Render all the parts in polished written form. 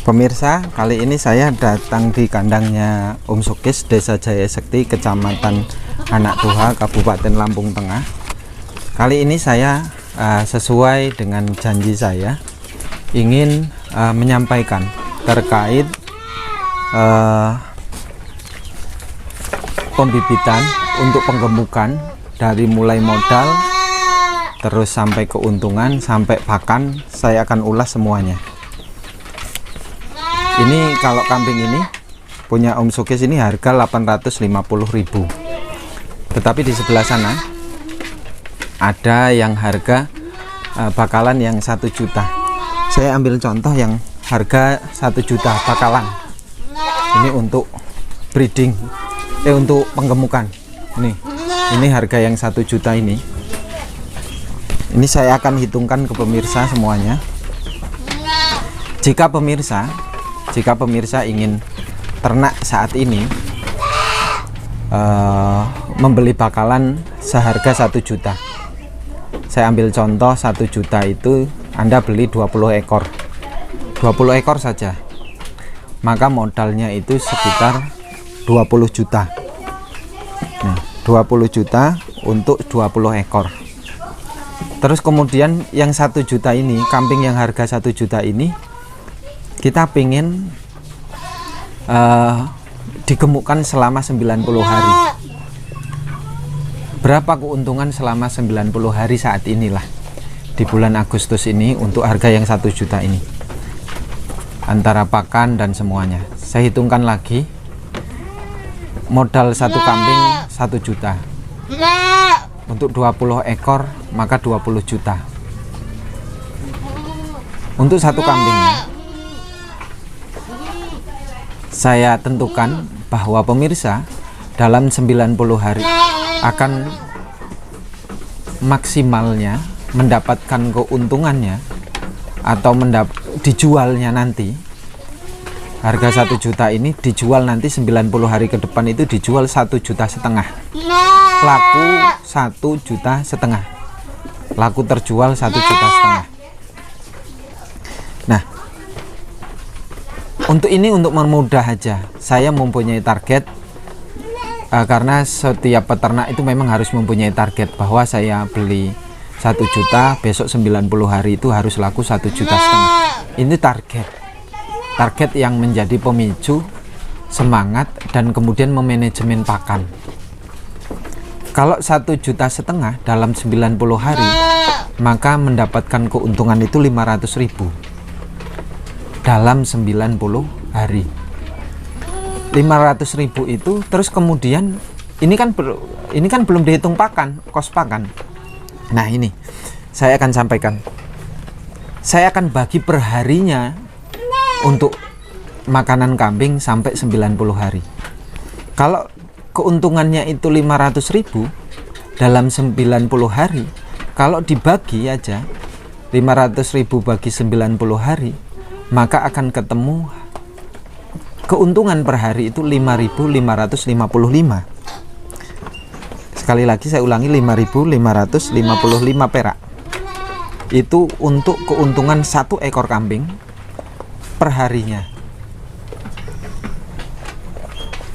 Pemirsa, kali ini saya datang di kandangnya Om Sukis, Desa Jaya Sekti, Kecamatan Anak Tuha, Kabupaten Lampung Tengah. Kali ini saya sesuai dengan janji saya ingin menyampaikan terkait pembibitan untuk penggemukan dari mulai modal terus sampai keuntungan sampai pakan. Saya akan ulas semuanya. Ini kalau kambing ini punya Om Sukis ini harga 850.000. Tetapi di sebelah sana ada yang harga bakalan yang 1 juta. Saya ambil contoh yang harga 1 juta bakalan. Ini untuk breeding, untuk penggemukan. Ini harga yang 1 juta ini. Ini saya akan hitungkan ke pemirsa semuanya. Jika pemirsa ingin ternak saat ini membeli bakalan seharga 1 juta. Saya ambil contoh 1 juta itu Anda beli 20 ekor. 20 ekor saja. Maka modalnya itu sekitar 20 juta. Nah, 20 juta untuk 20 ekor. Terus kemudian yang 1 juta ini, kambing yang harga 1 juta ini kita pengen digemukkan selama 90 hari. Berapa keuntungan selama 90 hari saat inilah di bulan Agustus ini untuk harga yang 1 juta ini, antara pakan dan semuanya. Saya hitungkan lagi, modal satu kambing 1 juta, untuk 20 ekor maka 20 juta untuk satu kambingnya. Saya tentukan bahwa pemirsa dalam 90 hari akan maksimalnya mendapatkan keuntungannya atau dijualnya nanti. Harga 1 juta ini dijual nanti 90 hari ke depan itu dijual 1,5 juta. Laku 1,5 juta. Laku terjual 1,5 juta. Nah, untuk mempermudah aja, saya mempunyai target karena setiap peternak itu memang harus mempunyai target bahwa saya beli 1 juta, besok 90 hari itu harus laku 1,5 juta. Ini target yang menjadi pemicu semangat dan kemudian memanajemen pakan. Kalau 1,5 juta dalam 90 hari, maka mendapatkan keuntungan itu 500.000 dalam 90 hari. 500.000 itu terus kemudian ini kan belum dihitung pakan, kos pakan. Nah, ini saya akan sampaikan. Saya akan bagi per harinya untuk makanan kambing sampai 90 hari. Kalau keuntungannya itu 500.000 dalam 90 hari, kalau dibagi aja 500.000 bagi 90 hari, maka akan ketemu keuntungan per hari itu 5.555. Sekali lagi saya ulangi, 5.555 perak. Itu untuk keuntungan 1 ekor kambing per harinya.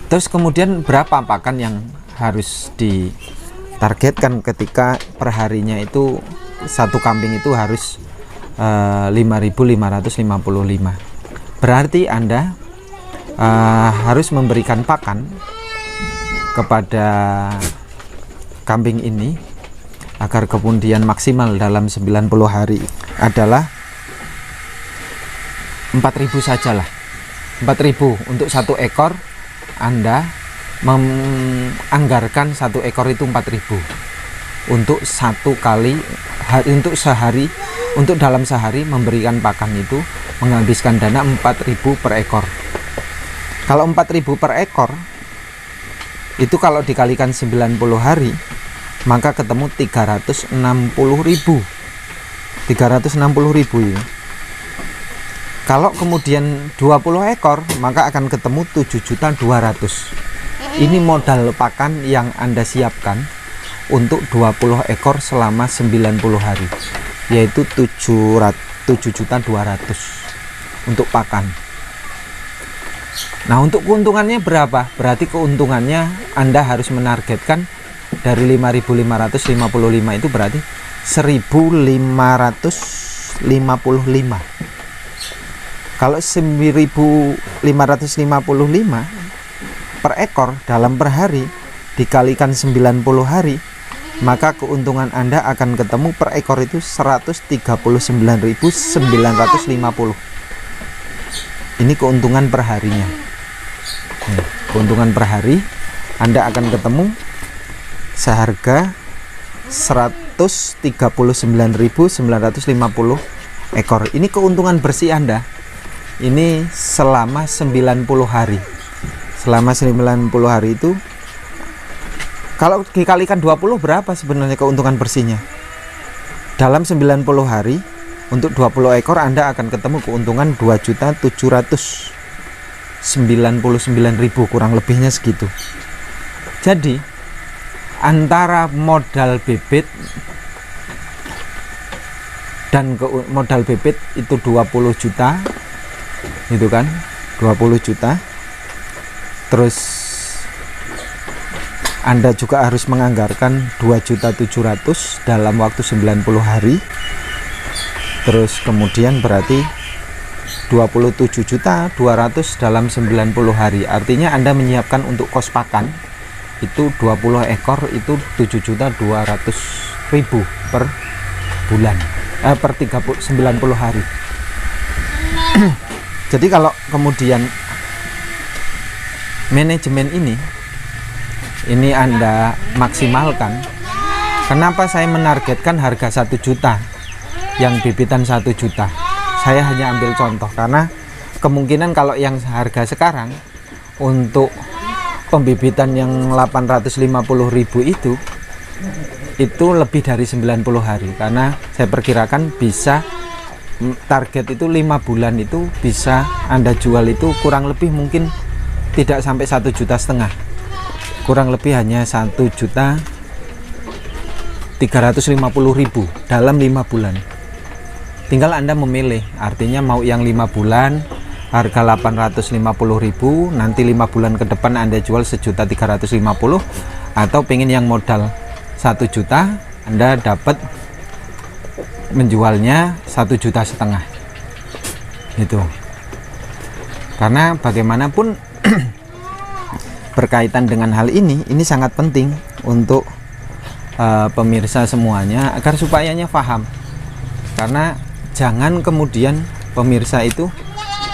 Terus kemudian berapa pakan yang harus ditargetkan ketika per harinya itu 1 kambing itu harus 5.555. Berarti Anda harus memberikan pakan kepada kambing ini agar kemudian maksimal dalam 90 hari adalah 4.000 sajalah. 4.000 untuk 1 ekor. Anda menganggarkan 1 ekor itu 4.000 untuk 1 kali untuk sehari. Untuk dalam sehari memberikan pakan itu menghabiskan dana 4.000 per ekor. Kalau 4.000 per ekor itu kalau dikalikan 90 hari maka ketemu 360.000. 360.000 ini. Kalau kemudian 20 ekor maka akan ketemu 7.200.000. Ini modal pakan yang Anda siapkan untuk 20 ekor selama 90 hari. Yaitu 7.200.000 untuk pakan. Nah, untuk keuntungannya berapa? Berarti keuntungannya Anda harus menargetkan dari 5.555 itu berarti 1.555. Kalau 1.555 per ekor dalam per hari dikalikan 90 hari, maka keuntungan Anda akan ketemu per ekor itu 139.950. Ini keuntungan per harinya. Keuntungan per hari Anda akan ketemu seharga 139.950 ekor. Ini keuntungan bersih Anda. Ini selama 90 hari. Selama 90 hari itu, kalau dikalikan 20 berapa sebenarnya keuntungan bersihnya? Dalam 90 hari untuk 20 ekor Anda akan ketemu keuntungan 2.799.000, kurang lebihnya segitu. Jadi antara modal bibit dan modal bibit itu 20 juta, itu kan 20 juta. Terus Anda juga harus menganggarkan 2.700.000 dalam waktu 90 hari. Terus kemudian berarti 27.200.000 dalam 90 hari. Artinya Anda menyiapkan untuk kos pakan itu 20 ekor itu 7.200.000 per bulan, per 90 hari. Jadi kalau kemudian manajemen ini Anda maksimalkan. Kenapa saya menargetkan harga 1 juta, yang bibitan 1 juta? Saya hanya ambil contoh karena kemungkinan kalau yang harga sekarang untuk pembibitan yang 850.000 itu lebih dari 90 hari, karena saya perkirakan bisa target itu 5 bulan itu bisa Anda jual itu kurang lebih mungkin tidak sampai 1,5 juta, kurang lebih hanya 1.350.000 dalam 5 bulan. Tinggal Anda memilih, artinya mau yang 5 bulan harga 850.000, nanti 5 bulan ke depan Anda jual 1.350.000, atau pengen yang modal 1 juta Anda dapat menjualnya 1,5 juta gitu. Karena bagaimanapun berkaitan dengan hal ini sangat penting untuk pemirsa semuanya agar supayanya paham. Karena jangan kemudian pemirsa itu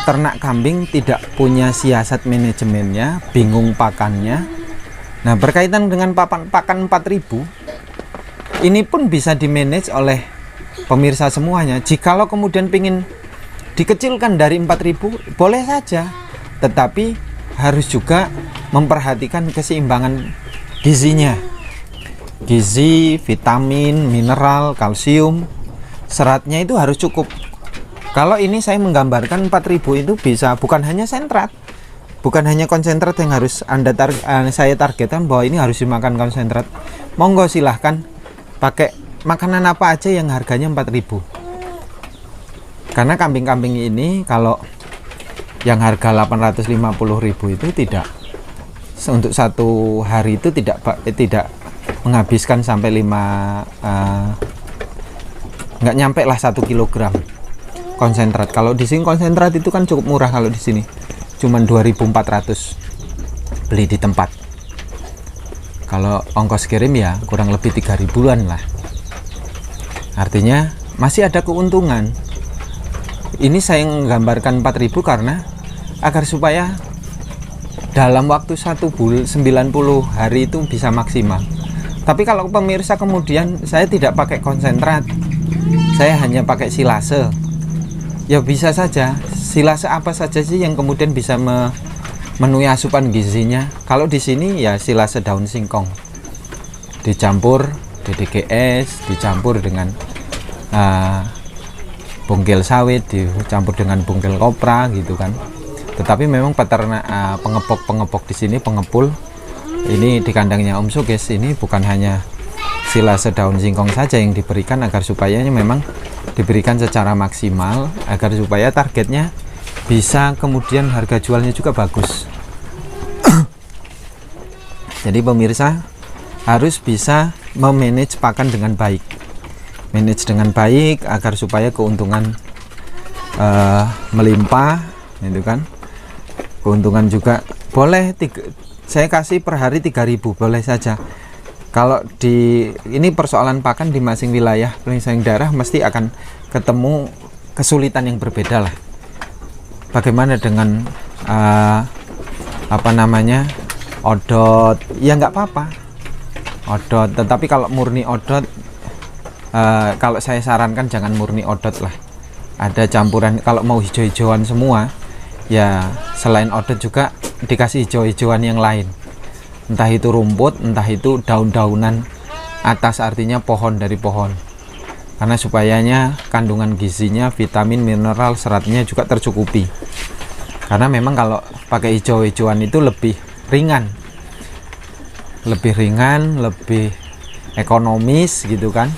ternak kambing tidak punya siasat manajemennya, bingung pakannya. Nah, berkaitan dengan pakan 4.000 ini pun bisa dimanage oleh pemirsa semuanya. Jikalau kemudian ingin dikecilkan dari 4.000 boleh saja, tetapi harus juga memperhatikan keseimbangan gizinya, gizi, vitamin, mineral, kalsium, seratnya itu harus cukup. Kalau ini saya menggambarkan 4.000 itu bisa bukan hanya sentrat, bukan hanya konsentrat yang harus saya targetkan bahwa ini harus dimakan konsentrat. Monggo silahkan pakai makanan apa aja yang harganya 4.000. Karena kambing-kambing ini kalau yang harga 850.000 itu tidak, untuk satu hari itu tidak menghabiskan sampai 5 nggak nyampe lah 1 kilogram konsentrat. Kalau di sini konsentrat itu kan cukup murah, kalau di sini cuman 2.400 beli di tempat. Kalau ongkos kirim ya kurang lebih 3.000-an lah. Artinya masih ada keuntungan. Ini saya menggambarkan 4.000 karena agar supaya dalam waktu 1 bulan 90 hari itu bisa maksimal. Tapi kalau pemirsa kemudian saya tidak pakai konsentrat, saya hanya pakai silase, ya bisa saja. Silase apa saja sih yang kemudian bisa memenuhi asupan gizinya? Kalau di sini ya silase daun singkong dicampur DDGS, dicampur dengan bungkil sawit, dicampur dengan bungkil kopra gitu kan. Tetapi memang peternak pengepok di sini, pengepul ini di kandangnya Om Suges ini bukan hanya silase daun singkong saja yang diberikan, agar supaya memang diberikan secara maksimal, agar supaya targetnya bisa kemudian harga jualnya juga bagus. Jadi pemirsa harus bisa memanage pakan dengan baik, manage dengan baik agar supaya keuntungan melimpah, itu kan. Keuntungan juga boleh saya kasih per hari 3.000 boleh saja. Kalau ini persoalan pakan di masing wilayah, masing daerah mesti akan ketemu kesulitan yang berbeda lah. Bagaimana dengan odot? Ya nggak apa-apa, odot. Tetapi kalau murni odot, kalau saya sarankan jangan murni odot lah. Ada campuran, kalau mau hijau-hijauan semua, ya selain odot juga dikasih hijau-hijauan yang lain. Entah itu rumput, entah itu daun-daunan atas, artinya pohon dari pohon. Karena supayanya kandungan gizinya, vitamin, mineral, seratnya juga tercukupi. Karena memang kalau pakai hijau-hijauan itu lebih ringan, lebih ekonomis gitu kan.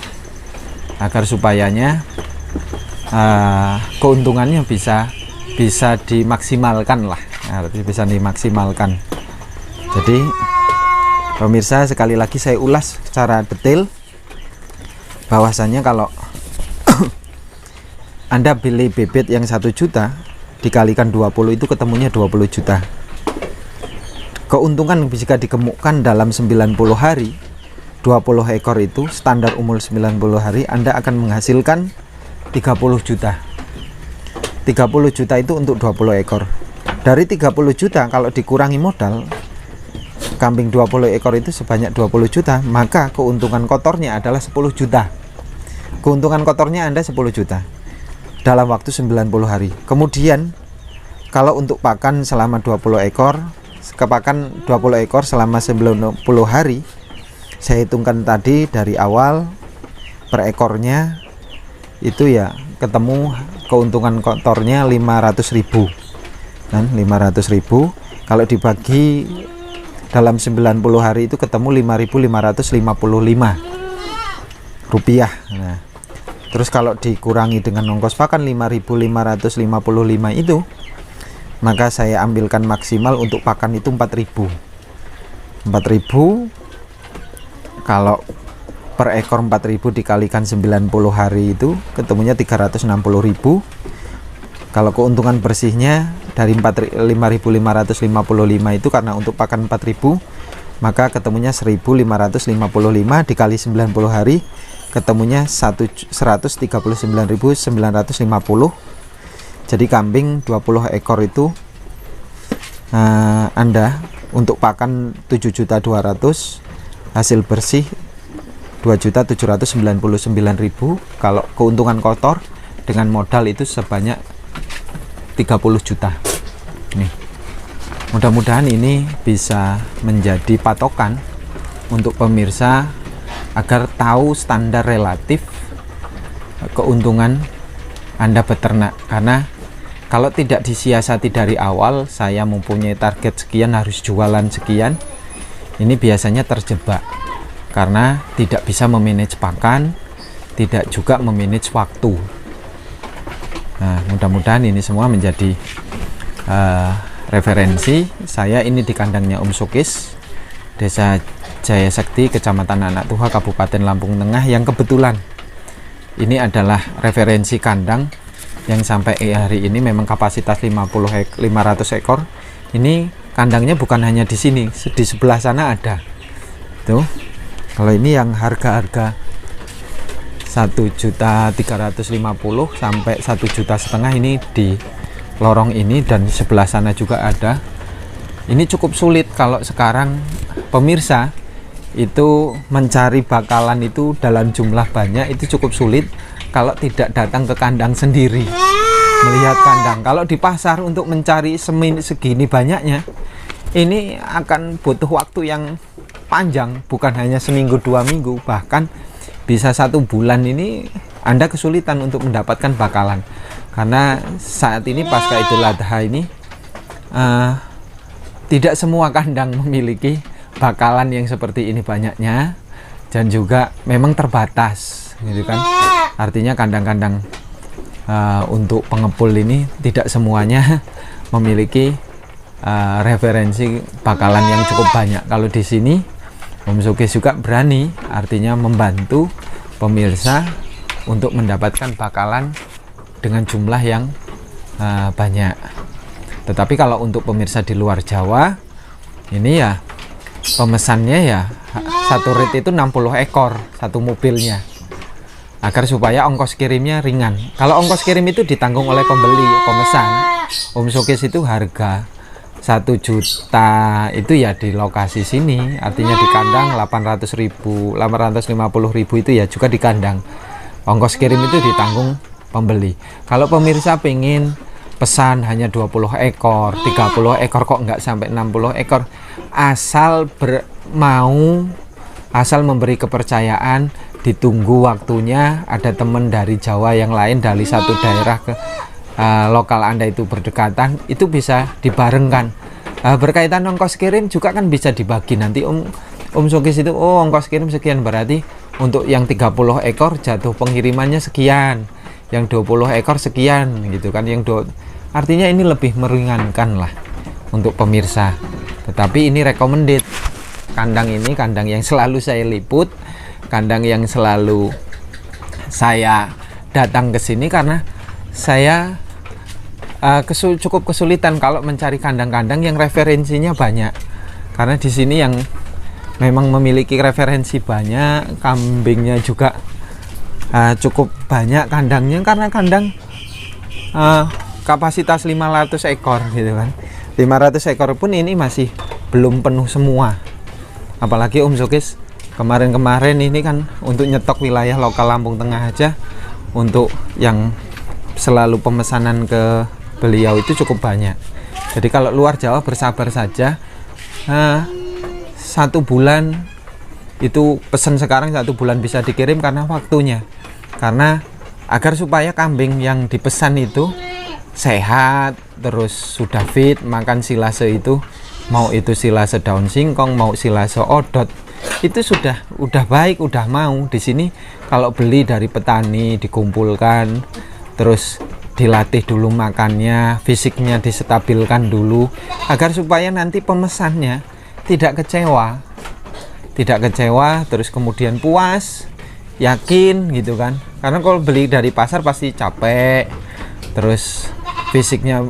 Agar supayanya keuntungannya bisa dimaksimalkan lah, bisa dimaksimalkan. Jadi pemirsa, sekali lagi saya ulas secara detail bahwasannya kalau Anda beli bebek yang 1 juta dikalikan 20 itu ketemunya 20 juta. Keuntungan jika digemukkan dalam 90 hari 20 ekor itu standar umur 90 hari, Anda akan menghasilkan 30 juta. 30 juta itu untuk 20 ekor. Dari 30 juta kalau dikurangi modal, kambing 20 ekor itu sebanyak 20 juta, maka keuntungan kotornya adalah 10 juta. Keuntungan kotornya Anda 10 juta dalam waktu 90 hari. Kemudian kalau untuk pakan selama 20 ekor, kepakan 20 ekor selama 90 hari, saya hitungkan tadi dari awal per ekornya itu ya ketemu keuntungan kotornya 500.000 kan, 500.000 kalau dibagi dalam 90 hari itu ketemu 5.555 rupiah. Nah, terus kalau dikurangi dengan ongkos pakan 5.555 itu, maka saya ambilkan maksimal untuk pakan itu 4.000. Kalau per ekor 4.000 dikalikan 90 hari itu ketemunya 360.000. Kalau keuntungan bersihnya dari 5.555 itu karena untuk pakan 4.000, maka ketemunya 1.555 dikali 90 hari ketemunya 139.950. Jadi kambing 20 ekor itu Anda untuk pakan 7.200.000, hasil bersih 2.799.000. Kalau keuntungan kotor dengan modal itu sebanyak 30 juta. Nih, mudah-mudahan ini bisa menjadi patokan untuk pemirsa agar tahu standar relatif keuntungan Anda beternak. Karena kalau tidak disiasati dari awal, saya mempunyai target sekian, harus jualan sekian, ini biasanya terjebak karena tidak bisa memanage pakan, tidak juga memanage waktu. Nah, mudah-mudahan ini semua menjadi referensi. Saya ini di kandangnya Om Sukis, Desa Jaya Sekti, Kecamatan Anak Tuha, Kabupaten Lampung Tengah, yang kebetulan ini adalah referensi kandang yang sampai hari ini memang kapasitas 500 ekor. Ini kandangnya bukan hanya di sini, di sebelah sana ada. Tuh, kalau ini yang harga-harga 1.350.000 sampai 1,5 juta ini di lorong ini, dan sebelah sana juga ada. Ini cukup sulit kalau sekarang pemirsa itu mencari bakalan itu dalam jumlah banyak, itu cukup sulit kalau tidak datang ke kandang sendiri melihat kandang. Kalau di pasar untuk mencari segini banyaknya, ini akan butuh waktu yang panjang, bukan hanya seminggu 2 minggu, bahkan bisa 1 bulan. Ini Anda kesulitan untuk mendapatkan bakalan, karena saat ini pasca Idul Adha ini tidak semua kandang memiliki bakalan yang seperti ini banyaknya, dan juga memang terbatas gitu kan. Artinya kandang-kandang untuk pengepul ini tidak semuanya memiliki referensi bakalan yang cukup banyak. Kalau di sini Om Sukis juga berani, artinya membantu pemirsa untuk mendapatkan bakalan dengan jumlah yang banyak. Tetapi kalau untuk pemirsa di luar Jawa, ini ya pemesannya ya satu rit itu 60 ekor satu mobilnya, agar supaya ongkos kirimnya ringan. Kalau ongkos kirim itu ditanggung oleh pembeli, pemesan. Om Sukis itu harga 1 juta itu ya di lokasi sini, artinya di kandang 800.000, 850.000 itu ya juga di kandang. Ongkos kirim itu ditanggung pembeli. Kalau pemirsa pengen pesan hanya 20 ekor, 30 ekor, kok nggak sampai 60 ekor, asal asal memberi kepercayaan, ditunggu waktunya, ada teman dari Jawa yang lain dari satu daerah ke lokal Anda itu berdekatan, itu bisa dibarengkan. Berkaitan ongkos kirim juga kan bisa dibagi nanti. Om Sukis itu ongkos kirim sekian, berarti untuk yang 30 ekor jatuh pengirimannya sekian, yang 20 ekor sekian gitu kan, artinya ini lebih meringankan lah untuk pemirsa. Tetapi ini recommended, kandang ini kandang yang selalu saya liput, kandang yang selalu saya datang ke sini karena saya cukup kesulitan kalau mencari kandang-kandang yang referensinya banyak. Karena di sini yang memang memiliki referensi banyak, kambingnya juga cukup banyak kandangnya, karena kandang kapasitas 500 ekor gitu kan. 500 ekor pun ini masih belum penuh semua. Apalagi Om Sukis kemarin-kemarin ini kan untuk nyetok wilayah lokal Lampung Tengah aja, untuk yang selalu pemesanan ke beliau itu cukup banyak. Jadi kalau luar Jawa bersabar saja, 1 bulan itu pesan sekarang, 1 bulan bisa dikirim karena waktunya. Karena agar supaya kambing yang dipesan itu sehat, terus sudah fit, makan silase itu, mau itu silase daun singkong, mau silase odot, itu udah baik, udah mau. Di sini kalau beli dari petani dikumpulkan, terus dilatih dulu makannya, fisiknya disetabilkan dulu, agar supaya nanti pemesannya tidak kecewa, terus kemudian puas, yakin gitu kan. Karena kalau beli dari pasar pasti capek, terus fisiknya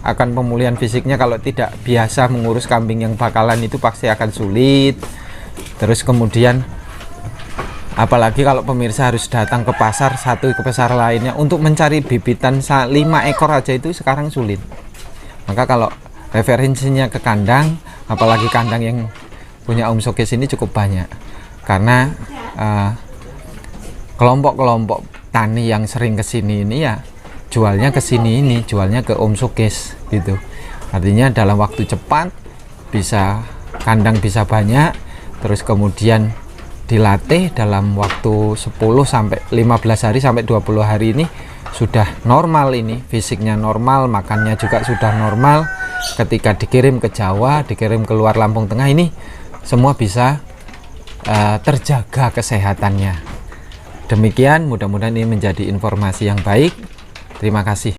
akan pemulihan fisiknya kalau tidak biasa mengurus kambing yang bakalan itu pasti akan sulit. Terus kemudian apalagi kalau pemirsa harus datang ke pasar satu ke pasar lainnya untuk mencari bibitan 5 ekor aja itu sekarang sulit. Maka kalau referensinya ke kandang, apalagi kandang yang punya Om Sukis ini cukup banyak, karena kelompok-kelompok tani yang sering kesini ini ya jualnya ke sini, ini jualnya ke Om Sukis gitu. Artinya dalam waktu cepat bisa kandang bisa banyak, terus kemudian dilatih dalam waktu 10 sampai 15 hari sampai 20 hari ini sudah normal, ini fisiknya normal, makannya juga sudah normal. Ketika dikirim ke Jawa, dikirim ke luar Lampung Tengah, ini semua bisa terjaga kesehatannya. Demikian, mudah-mudahan ini menjadi informasi yang baik. Terima kasih.